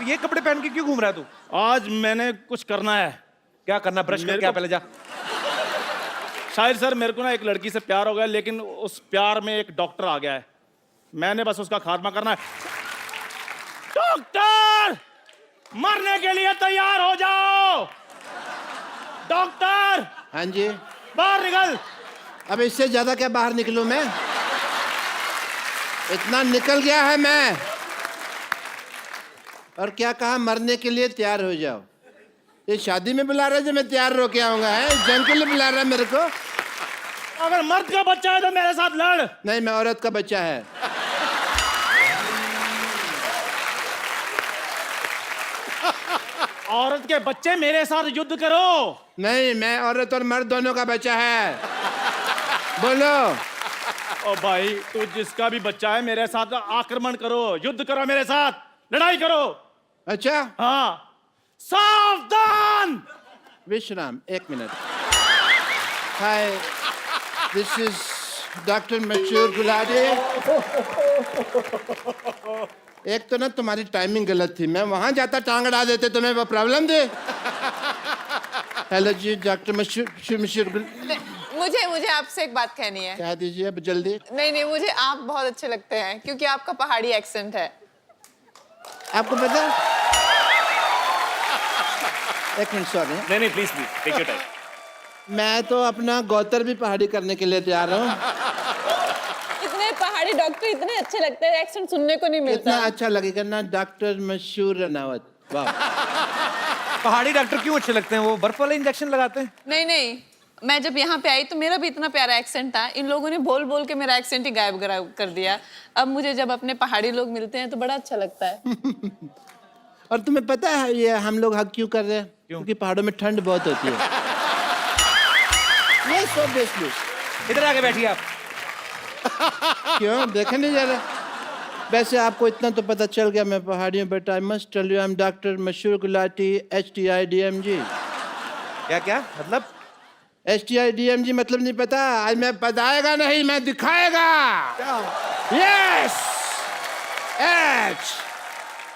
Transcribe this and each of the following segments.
ये कपड़े पहन के क्यों घूम रहा है तू? आज मैंने कुछ करना है। क्या करना? ब्रश कर क्या पहले जा। शायद सर मेरे को ना एक लड़की से प्यार हो गया, लेकिन उस प्यार में एक डॉक्टर आ गया है। मैंने बस उसका खात्मा करना है। डॉक्टर, मरने के लिए तैयार हो जाओ। डॉक्टर। हाँ जी। बाहर निकल। अब इससे ज्यादा क्या बाहर निकलूं मैं? इतना निकल गया है मैं। और क्या कहा? मरने के लिए तैयार हो जाओ। ये शादी में बुला रहा है जो मैं तैयार होके आऊंगा? है जंग के लिए बुला रहा है मेरे को? अगर मर्द का बच्चा है तो मेरे साथ लड़। नहीं, मैं औरत का बच्चा है। औरत के बच्चे मेरे साथ युद्ध करो। नहीं, मैं औरत और मर्द दोनों का बच्चा है। बोलो। ओ भाई, तू जिसका भी बच्चा है मेरे साथ आक्रमण करो, युद्ध करो, मेरे साथ लड़ाई करो। अच्छा, हाँ, सावधान। विश्राम, 1 minute. Hi, this is doctor मशहूर गुलाटी। एक तो ना तुम्हारी टाइमिंग गलत थी, मैं वहां जाता टांग अड़ा देते, तुम्हें वो प्रॉब्लम थी। हेलो जी, डॉक्टर मशहूर मुझे आपसे एक बात कहनी है। कह दीजिए अब जल्दी। नहीं, मुझे आप बहुत अच्छे लगते हैं क्योंकि आपका पहाड़ी एक्सेंट है। आपको पता? एक मिनट, सॉरी। नहीं, प्लीज टेक योर टाइम। मैं तो अपना गौतर भी पहाड़ी करने के लिए तैयार हूँ। इतने पहाड़ी डॉक्टर इतने अच्छे लगते हैं, एक्सेंट सुनने को नहीं मिलता। इतना अच्छा लगेगा ना, डॉक्टर मशहूर रनावत। वाह। पहाड़ी डॉक्टर क्यों अच्छे लगते हैं? वो बर्फ वाले इंजेक्शन लगाते हैं। नहीं, मैं जब यहाँ पे आई तो मेरा भी इतना प्यारा एक्सेंट था, इन लोगों ने बोल बोल के मेरा एक्सेंट ही गायब कर दिया। अब मुझे जब अपने पहाड़ी लोग मिलते हैं तो बड़ा अच्छा लगता है। और तुम्हें पता है ये हम लोग हक क्यों कर रहे हैं? क्योंकि पहाड़ों में ठंड बहुत होती है। Yes, obviously. इधर आके बैठिए आप। क्यों देखे नहीं जा रहा? वैसे आपको इतना तो पता चल गया मैं पहाड़ी हूँ, but I must tell you I am doctor मशहूर गुलाटी HTIDMG। क्या मतलब? HTIDMG मतलब नहीं पता? आज मैं बताएगा नहीं, मैं दिखाएगा। Yes, H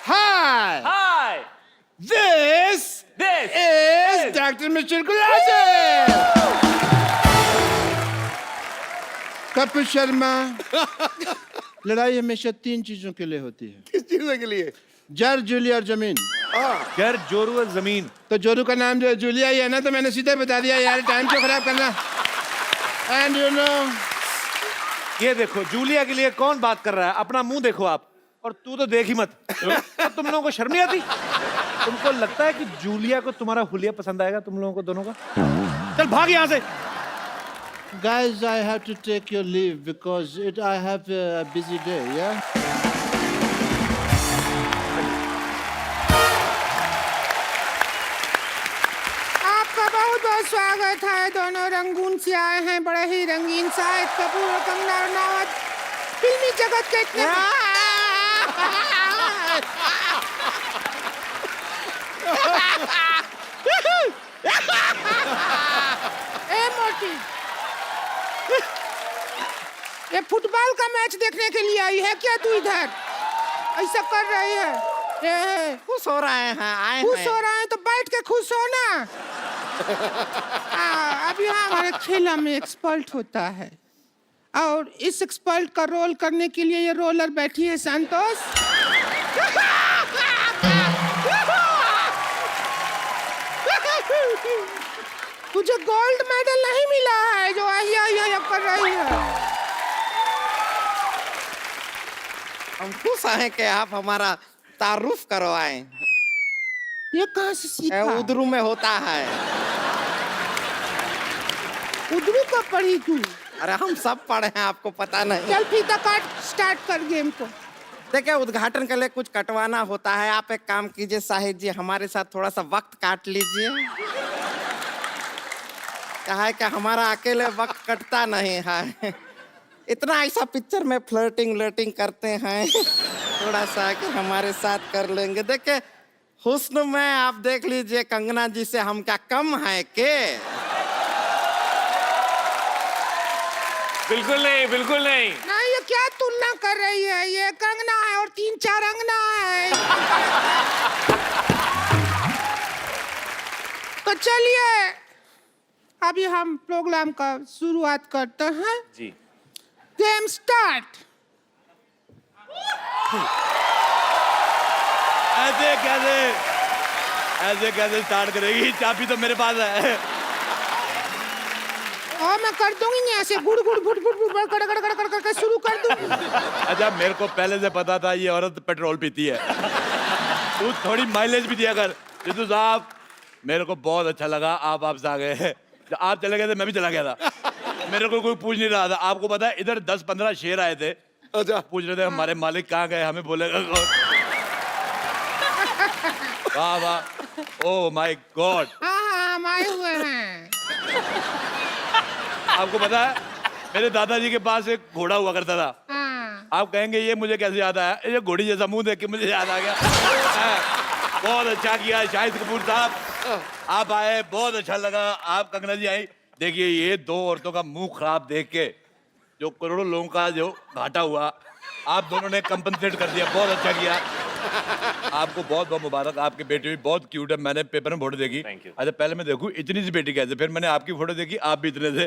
hi hi, this is doctor मशहूर गुलाटी। कपिल शर्मा। लड़ाई हमेशा 3 चीजों के लिए होती है। किस चीज़ के लिए? जर, जूलिया और जमीन। घर, जोरू और जमीन। तो जोरू का नाम जो जूलिया ही है ना, तो मैंने सीधे बता दिया यार, टाइम क्यों खराब करना। एंड यू नो, ये देखो, जूलिया के लिए कौन बात कर रहा है? अपना मुंह देखो आप। और तू तो देख ही मत। तो तुम लोगों को शर्म नहीं आती? तुमको लगता है कि जूलिया को तुम्हारा हुलिया पसंद आएगा? तुम लोगों को दोनों का? चल भाग यहाँ से। guys, I have to take your leave because I have a busy day, yeah? आपका बहुत बहुत स्वागत है। दोनों रंगून से आए हैं, बड़े ही रंगीन। शाहिद कपूर और कंगना रनावत फिल्मी जगत के इतने ए मोटी, ये फुटबॉल का मैच देखने के लिए आई है क्या तू इधर? ऐसा कर रही है? खुश हो रहे हैं, आए खुश हैं। हो रहे हैं तो बैठ के खुश हो ना। अब यहाँ हमारे खेला में एक्सपर्ट होता है, और इस एक्सपर्ट का रोल करने के लिए ये रोलर बैठी है संतोष। तुझे गोल्ड मेडल नहीं मिला है जो आहिया कर रही है। हम खुश हैं कि आप हमारा तारुफ करवाएं। ये कहाँ से सीखा? उधरू में होता है। उधरू का पढ़ी तू? अरे हम सब पढ़े हैं, आपको पता नहीं। चल फीता काट, स्टार्ट कर गेम को। देखिए, उद्घाटन के लिए कुछ कटवाना होता है। आप एक काम कीजिए शाहिद जी, हमारे साथ थोड़ा सा वक्त काट लीजिए। क्या है कि हमारा अकेले वक्त कटता नहीं है। इतना ऐसा पिक्चर में फ्लर्टिंग करते हैं, थोड़ा सा कि हमारे साथ कर लेंगे। देखिए, हुस्न में आप देख लीजिए कंगना जी से हम क्या कम है के? बिल्कुल नहीं, बिल्कुल नहीं। नहीं, ये क्या तुलना कर रही है? ये कंगना है और 3-4 अंगना है। चलिए अभी हम प्रोग्राम का शुरुआत करते हैं। जी। Game start. ऐसे कैसे स्टार्ट करेगी? चाबी तो मेरे पास है। और मैं कर दूंगी नहीं, ऐसे गुड़ गुड़ फुट फुट फुट कड़ कड़ कड़ कड़ करके शुरू कर दूंगी। अच्छा, मेरे को पहले से पता था ये औरत पेट्रोल पीती है। तू थोड़ी माइलेज भी दिया कर। जितू साहब, मेरे को बहुत अच्छा लगा आप आपसे आ गए। जब आप चले गए थे मैं भी चला गया था। मेरे को कोई पूछ नहीं रहा था। आपको पता है इधर 10-15 शेर आए थे। अच्छा। पूछ रहे थे हमारे मालिक कहाँ गए, हमें बोलेगा कौन? वाह वाह, ओह माय गॉड। हाँ हम आए हुए हैं। आपको पता है मेरे दादाजी के पास एक घोड़ा हुआ करता था। हाँ। आप कहेंगे ये मुझे कैसे याद आया? ये घोड़ी जैसा मुंह देख के मुझे याद आ गया। बहुत अच्छा किया शाहिद कपूर साहब, आप आए, बहुत अच्छा लगा। आप कंगना जी आई। देखिए ये दो औरतों का मुंह खराब देख के जो करोड़ों लोगों का जो घाटा हुआ, आप दोनों ने कंपनसेट कर दिया। बहुत अच्छा किया। आपको बहुत बहुत मुबारक। आपकी बेटी भी बहुत क्यूट है। मैंने पेपर में फोटो देखी। अच्छा पहले मैं देखूं इतनी सी बेटी कैसे, फिर मैंने आपकी फोटो देखी, आप भी इतने थे।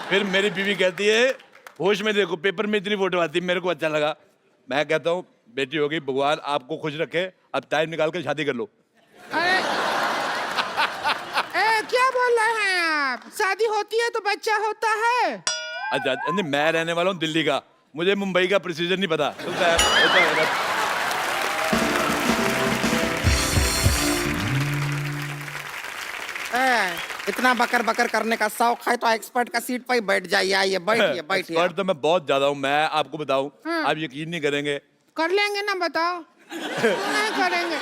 फिर मेरी बीवी कहती है होश में देखो, पेपर में इतनी फोटो आती है। मेरे को अच्छा लगा। मैं कहता हूँ बेटी हो गई, भगवान आपको खुश रखे। अब टाइम निकाल कर शादी कर लो। अरे क्या बोल रहे हैं आप? शादी होती है तो बच्चा होता है। अच्छा नहीं, मैं रहने वाला हूँ दिल्ली का, मुझे मुंबई का प्रोसीजर नहीं पता। होता है। इतना बकर बकर करने का शौक है तो एक्सपर्ट का सीट पर ही बैठ जाइए। आइए बैठिए बैठिए। एक्सपर्ट तो मैं बहुत ज्यादा हूँ। मैं आपको बताऊँ, आप यकीन नहीं करेंगे। कर लेंगे ना, बताओ। नहीं करेंगे।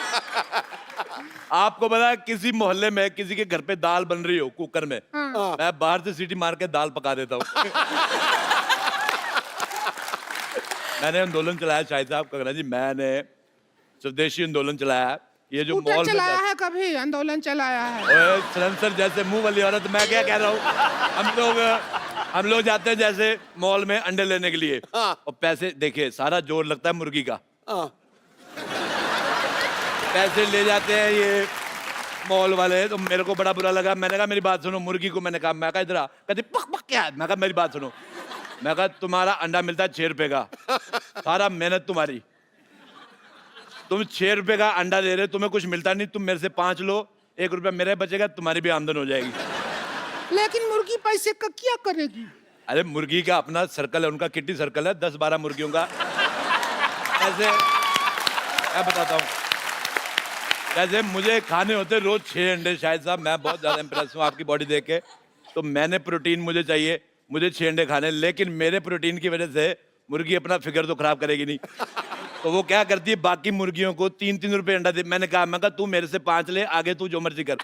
आपको पता है किसी मोहल्ले में किसी के घर पे दाल बन रही हो कुकर में, मैं बाहर से सीटी मार के दाल पका देता हूँ। मैंने आंदोलन चलाया शाहिद साहब, कंगना जी, मैंने स्वदेशी आंदोलन चलाया। ये जो स्कूटर मॉल में चलाया है, कभी आंदोलन चलाया है। ओए सलेंसर जैसे मुंह वाली औरत, मैं क्या कह रहा हूँ। हम लोग जाते हैं जैसे मॉल में अंडे लेने के लिए, और पैसे देखिए सारा जोर लगता है मुर्गी का। पैसे ले जाते हैं ये मॉल वाले, तो मेरे को बड़ा बुरा लगा। मैंने कहा मेरी बात सुनो। मुर्गी को मैंने कहा, मैं कहा इधर आ। कहती पक पक क्या है? मैं कहा मेरी बात सुनो। मैं कहा तुम्हारा अंडा मिलता है 6 रुपए का, सारा मेहनत तुम्हारी, तुम 6 रुपए का अंडा दे रहे हो, तुम्हें कुछ मिलता नहीं। तुम मेरे से 5 लो, 1 रुपया मेरे बचेगा, तुम्हारी भी आमदन हो जाएगी। लेकिन मुर्गी पैसे का क्या करेगी? अरे मुर्गी का अपना सर्कल है, उनका किट्टी सर्कल है 10-12 मुर्गियों का। ऐसे मैं बताता हूँ, जैसे मुझे खाने होते रोज 6 अंडे। शायद साहब मैं बहुत ज्यादा इंप्रेस हूँ आपकी बॉडी देख के। तो मैंने प्रोटीन मुझे चाहिए, मुझे 6 अंडे खाने, लेकिन मेरे प्रोटीन की वजह से मुर्गी अपना फिगर तो खराब करेगी नहीं। तो वो क्या करती है, बाकी मुर्गियों को 3-3 रुपए अंडा दे। मैंने कहा तू मेरे से 5 ले, आगे तू जो मर्जी कर।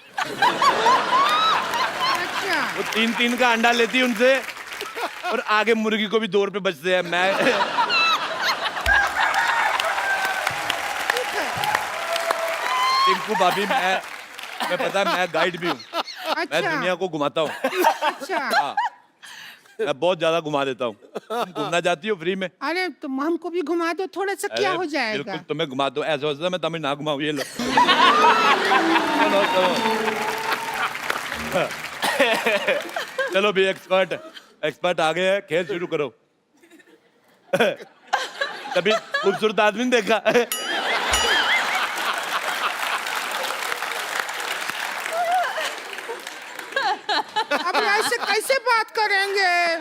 अच्छा। वो 3-3 का अंडा लेती है उनसे, और आगे मुर्गी को भी 2 रुपए बचते हैं। मैं टिंकू भाभी, मैं पता है मैं गाइड भी हूँ। मैं अच्छा। दुनिया को घुमाता हूँ। अच्छा। हाँ, मैं बहुत ज्यादा घुमा देता हूँ। तुम घूमना चाहती हो फ्री में? अरे तुम हमको भी घुमा दो, थोड़ा सा क्या अरे, हो जाएगा? बिल्कुल तुम्हें घुमा दो। ऐसा होता है मैं तुम्हें ना घुमाऊँ, ये लो। चलो भी एक्सपर्ट आ गए हैं, खेल शुरू करो। कभी खूबसूरत आदमी ने देखा? अब ऐसे कैसे बात करेंगे?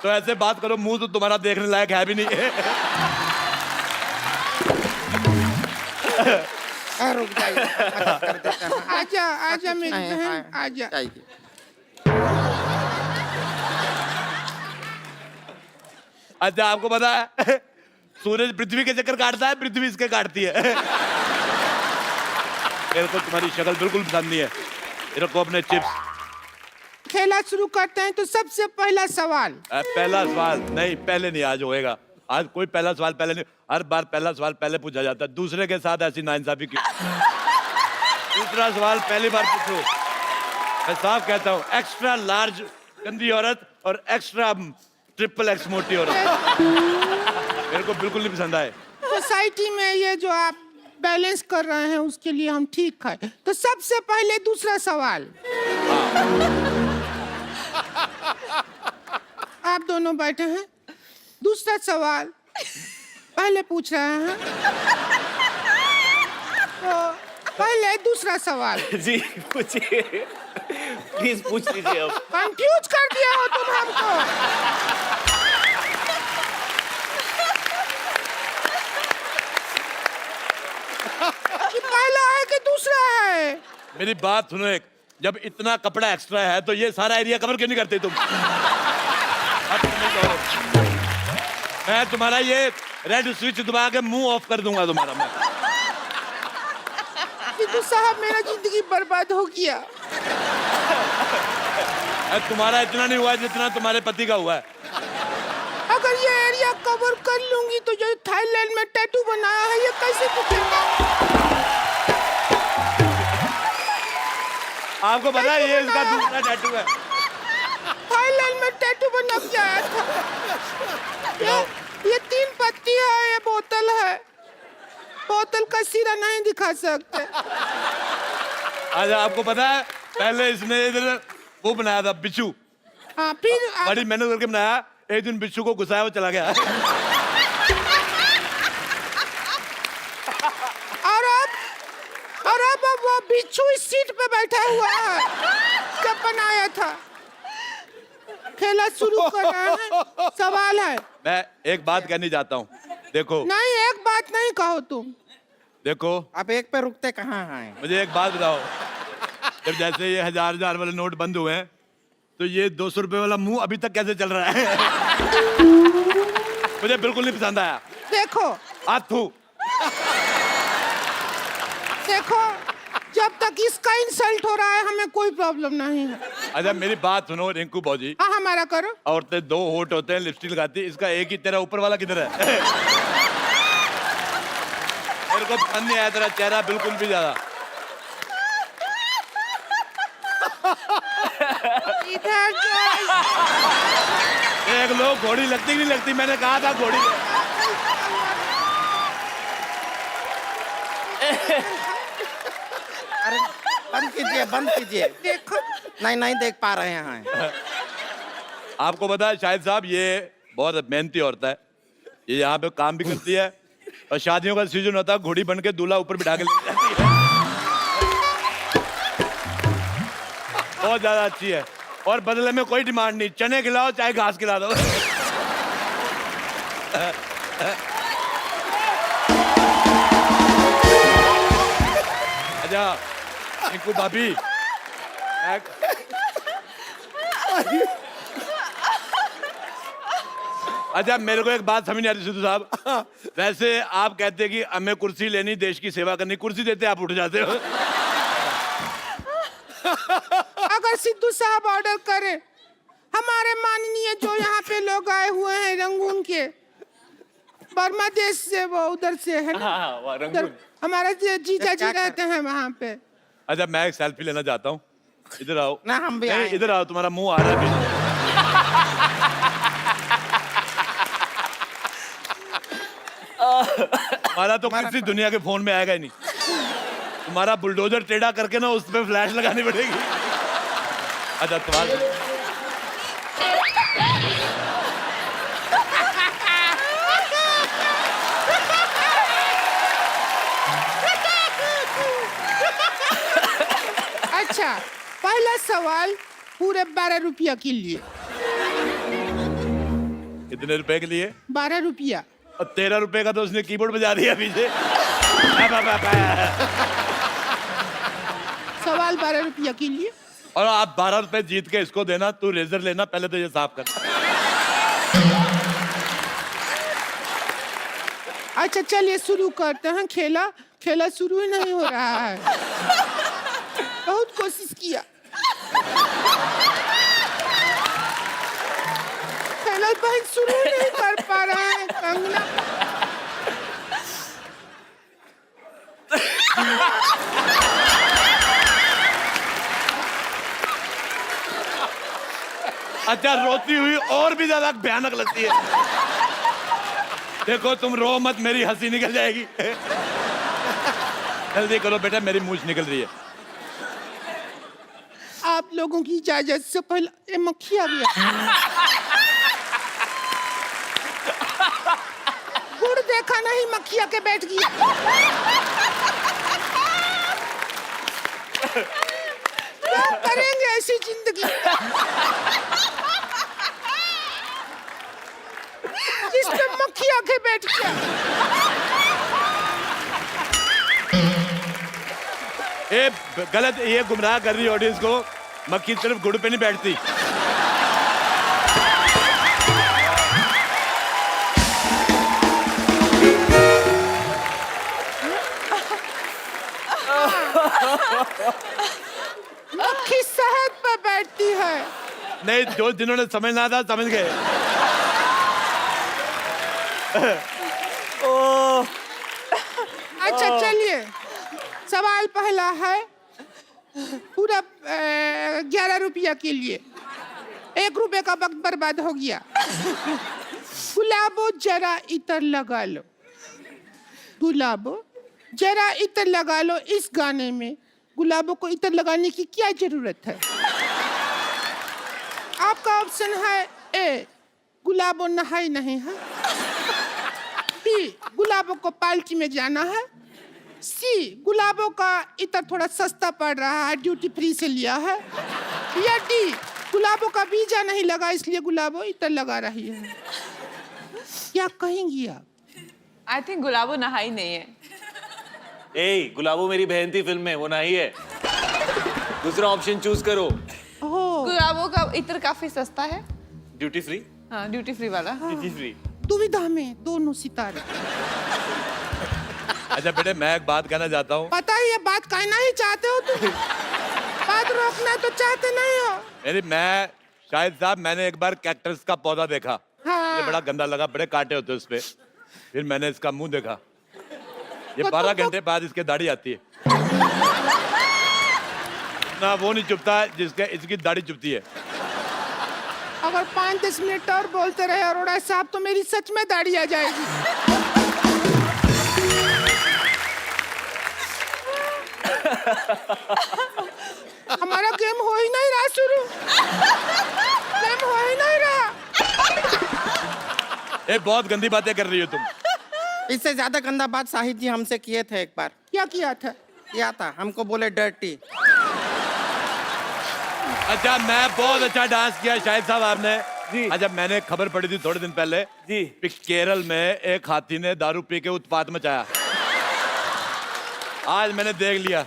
तो ऐसे बात करो, मुंह तो तुम्हारा देखने लायक है भी नहीं। रुक जाइए, मदद कर देते हैं। आजा आजा मेरी बहन, आजा। जाइए। अच्छा आपको पता है सूरज पृथ्वी के चक्कर काटता है, पृथ्वी इसके काटती है। मेरे को तुम्हारी शक्ल बिल्कुल पसंद नहीं है। ये रखो अपने चिप्स। खेला शुरू करते हैं तो सबसे पहला सवाल। पहला सवाल नहीं, पहले नहीं आज होएगा। आज कोई पहला सवाल पहले नहीं, हर बार पहला सवाल पहले पूछा जाता है। दूसरे के साथ ऐसी नाइंसाफी क्यों? दूसरा सवाल पहली बार पूछो। मैं साफ कहता हूँ, एक्स्ट्रा लार्ज गंदी औरत और एक्स्ट्रा XXX मोटी औरत मेरे को बिल्कुल नहीं पसंद आए। सोसाइटी में ये जो आप बैलेंस कर रहे हैं उसके लिए हम ठीक है। तो सबसे पहले दूसरा सवाल, आप दोनों बैठे हैं, दूसरा सवाल पहले पूछ रहे हैं, तो पहले दूसरा सवाल। जी पूछिए, प्लीज पूछ लीजिए अब। कंफ्यूज कर दिया हो तुम हमको। कि पहला है कि दूसरा है? मेरी बात सुनो एक, जब इतना कपड़ा एक्स्ट्रा है तो ये सारा एरिया कवर क्यों नहीं करते तुम? अब तुम नहीं कहो। मैं तुम्हारा ये रेड स्विच दबा के मुंह ऑफ कर दूंगा तुम्हारा मैं। सिद्धू साहब मेरा जिंदगी बर्बाद हो गया। तुम्हारा इतना नहीं हुआ है जितना तुम्हारे पति का हुआ है। अगर ये एरिया कवर कर लूंगी तो जो थाईलैंड में टैटू बनाया है ये कैसे दिखेगा? आपको पता है ये इसका दूसरा टैटू है। थाईलैंड में टैटू बना के आया था। ये 3 पत्ती है, ये बोतल है, बोतल का सिरा नहीं दिखा सकते। अच्छा आपको पता है पहले इसने इधर वो बनाया था बिच्छू, हाँ फिर बड़ी मेहनत करके बनाया, एक दिन बिच्छू को घुसाया वो चला गया। और अब वो बिच्छू इस सीट पे बैठा हुआ है जब बनाया था। खेला शुरू कर रहे हैं, सवाल है। मैं एक बात कहनी चाहता हूँ, देखो नहीं एक बात नहीं कहो तुम। देखो आप एक पे रुकते कहाँ हैं? मुझे एक बात बताओ, जब जैसे ये 1000 वाले नोट बंद हुए हैं तो ये 200 रुपए वाला मुंह अभी तक कैसे चल रहा है? मुझे बिल्कुल नहीं पसंद आया। देखो आथू देखो, जब तक इसका इंसल्ट हो रहा है हमें कोई प्रॉब्लम नहीं है। अच्छा मेरी बात सुनो रिंकू बौजी, हाँ हमारा करो। औरतें 2 होठ होते हैं, लिपस्टिक लगाती है, इसका एक ही, तेरा ऊपर वाला किधर है? मेरे को पसंद नहीं आया तेरा चेहरा बिल्कुल भी ज्यादा। इधर एक लोग घोड़ी लगती कि नहीं लगती, मैंने कहा था घोड़ी। अरे बंद कीजिए, बंद कीजिए। देखो नहीं देख पा रहे हैं। आपको पता है शाहिद साहब ये बहुत मेहनती औरत है, ये यहाँ पे काम भी करती है और शादियों का सीजन होता है घोड़ी बन के दूल्हा ऊपर बिठा के ले जाती है। बहुत ज्यादा अच्छी है और बदले में कोई डिमांड नहीं, चने खिलाओ चाहे घास खिला दो। अच्छा रिंकू भाभी, अच्छा मेरे को एक बात समझ नहीं आती सिद्धू साहब, वैसे आप कहते हैं कि हमें कुर्सी लेनी, देश की सेवा करनी, कुर्सी देते आप उठ जाते हो। अगर सिद्धू साहब ऑर्डर करें, हमारे माननीय जो यहाँ पे लोग आए हुए हैं रंगून के, बर्मा देश से, वो उधर से है ना, उधर हमारा जीजा जी रहते हैं वहाँ पे। अच्छा मैं एक सेल्फी लेना चाहता हूँ, इधर आओ। ना हम भी नहीं आए। इधर आओ, तुम्हारा मुंह आ रहा है पीछे। तुम्हारा तो किसी दुनिया के फोन में आएगा ही नहीं, तुम्हारा बुलडोजर टेढ़ा करके ना उस पे फ्लैश लगानी पड़ेगी। अच्छा तुम्हारा अच्छा पहला सवाल पूरे 12 रुपया के लिए। कितने रुपए के लिए? 12 रुपया। और 13 रुपए का तो उसने कीबोर्ड बजा दिया पीछे। सवाल 12 रुपया के लिए। और आप 12 रुपए जीत के इसको देना, तू रेजर लेना, पहले तो ये साफ कर। अच्छा चलिए शुरू करते हैं। खेला शुरू ही नहीं हो रहा है, बहुत कोशिश किया, खेला बहन शुरू ही नहीं कर पा रहा है। कंगना अच्छा रोती हुई और भी ज्यादा भयानक लगती है। देखो तुम रो मत, मेरी हंसी निकल जाएगी। जल्दी करो बेटा, मेरी मूछ निकल रही है। आप लोगों की इजाजत से पहले ये मक्खी आ गया। गुड़ देखा नहीं, मक्खी आके बैठ गई। क्या करेंगे ऐसी जिंदगी जिसपे मक्खी आके बैठ गया। ये गलत, ये गुमराह कर रही है ऑडियंस को। मक्खी सिर्फ गुड़ पे नहीं बैठती। मक्खी शहद पे बैठती है। नहीं, जो जिन्होंने समझना था समझ गए। अच्छा चलिए, सवाल पहला है पूरा 11 रुपया के लिए। 1 रुपए का वक्त बर्बाद हो गया। गुलाबो जरा इतर लगा लो, गुलाबो जरा इतर लगा लो। इस गाने में गुलाबों को इतर लगाने की क्या जरूरत है? आपका ऑप्शन है ए, गुलाबो नहाई नहीं है। बी, गुलाबों को पार्टी में जाना है। सी, गुलाबों का इतर थोड़ा सस्ता पड़ रहा है, ड्यूटी फ्री से लिया है। या डी, गुलाबों का वीजा नहीं लगा इसलिए गुलाबों इतर लगा रही है। क्या कहेंगी आप? आई थिंक गुलाबो नहाई नहीं है। ए, गुलाबो मेरी बहन थी फिल्म में, वो नहीं है। दूसरा ऑप्शन चूज करो। ओह, गुलाबो का इत्र काफी सस्ता है। Duty free. हाँ, ड्यूटी फ्री वाला। Duty free. दुविधा में दोनों सितारे। अच्छा बेटे, मैं एक बात कहना चाहता हूँ। पता है ये बात कहना ही चाहते हो तुम। बात रोकना तो चाहते नहीं हो। मैं शाहिद साहब, मैंने एक बार कैक्टस का पौधा देखा। हाँ। ये बड़ा गंदा लगा, बड़े कांटे होते उस पे। फिर मैंने इसका मुंह देखा। ये तो 12 घंटे बाद इसके दाढ़ी आती है। ना वो नहीं चुभता जिसके इसकी दाढ़ी चुभती है। अगर 5-10 मिनट और बोलते रहे अरोड़ा साहब तो मेरी सच में दाढ़ी आ जाएगी। हमारा गेम हो ही नहीं रहा शुरू। गेम हो ही नहीं रहा। ये बहुत गंदी बातें कर रही हो तुम। इससे ज्यादा गंदा बात शाहिद जी हमसे किए थे एक बार। क्या किया था? किया था, हमको बोले डर्टी। अच्छा, मैं बहुत अच्छा डांस किया शाहिद साहब आपने। जी। अच्छा, मैंने खबर पड़ी थी थोड़े दिन पहले जी। कि केरल में एक हाथी ने दारू पी के उत्पात मचाया। आज मैंने देख लिया।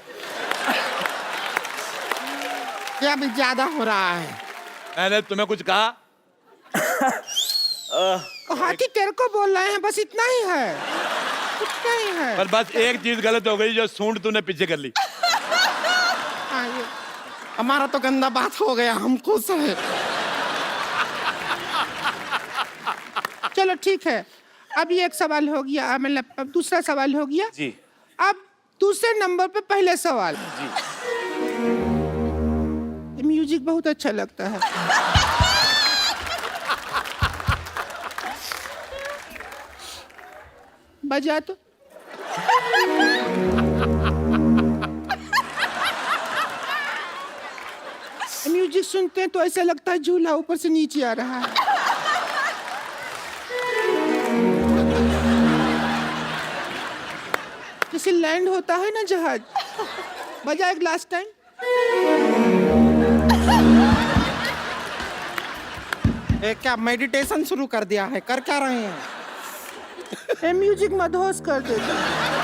क्या भी ज्यादा हो रहा है? मैंने तुम्हें कुछ कहा? हाथी तेरे को बोल रहे हैं, बस इतना ही है। इतना ही है। पर बस एक चीज गलत हो गई, जो सूंड तूने पीछे कर ली। हाँ, ये हमारा तो गंदा बात हो गया, हम खुश हैं। चलो ठीक है। अब ये एक सवाल हो गया, मतलब अब दूसरा सवाल हो गया। जी। अब दूसरे नंबर पे पहले सवाल। जी। ये म्यूजिक बहुत अच्छा लगता है। बजा तो। म्यूजिक सुनते हैं तो ऐसा लगता है झूला ऊपर से नीचे आ रहा है। जैसे लैंड होता है ना जहाज। बजा एक लास्ट टाइम। क्या मेडिटेशन शुरू कर दिया है? कर क्या रहे हैं? म्यूजिक मदहोश कर देता है।